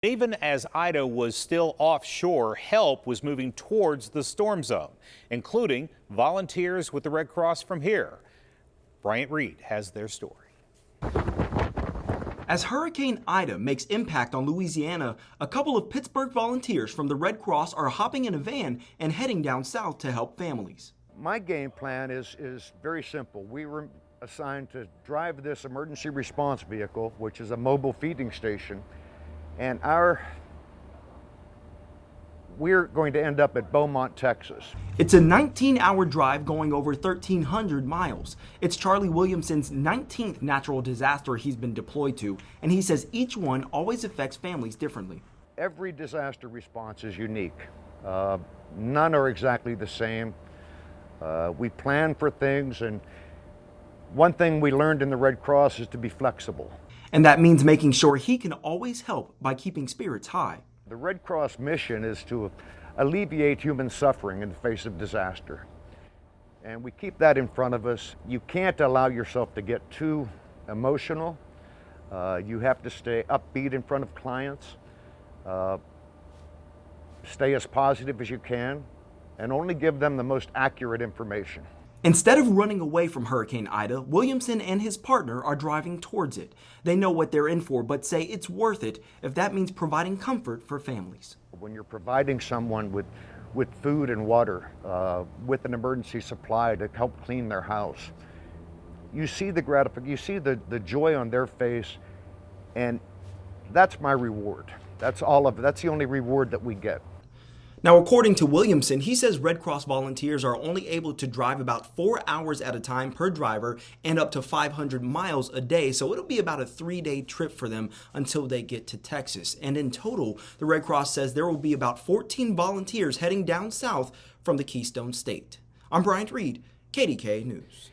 Even as Ida was still offshore, help was moving towards the storm zone, including volunteers with the Red Cross from here. Bryant Reed has their story. As Hurricane Ida makes impact on Louisiana, a couple of Pittsburgh volunteers from the Red Cross are hopping in a van and heading down south to help families. My game plan is very simple. We were assigned to drive this emergency response vehicle, which is a mobile feeding station, and we're going to end up at Beaumont, Texas. It's a 19-hour drive going over 1,300 miles. It's Charlie Williamson's 19th natural disaster he's been deployed to, and he says each one always affects families differently. Every disaster response is unique. None are exactly the same. We plan for things, and one thing we learned in the Red Cross is to be flexible. And that means making sure he can always help by keeping spirits high. The Red Cross mission is to alleviate human suffering in the face of disaster. And we keep that in front of us. You can't allow yourself to get too emotional. You have to stay upbeat in front of clients. Stay as positive as you can, and only give them the most accurate information. Instead of running away from Hurricane Ida, Williamson and his partner are driving towards it. They know what they're in for, but say it's worth it if that means providing comfort for families. When you're providing someone with food and water, with an emergency supply to help clean their house, you see the gratification, you see the joy on their face, and that's my reward. That's the only reward that we get. Now, according to Williamson, he says Red Cross volunteers are only able to drive about 4 hours at a time per driver and up to 500 miles a day, so it'll be about a 3-day trip for them until they get to Texas. And in total, the Red Cross says there will be about 14 volunteers heading down south from the Keystone State. I'm Bryant Reed, KDKA News.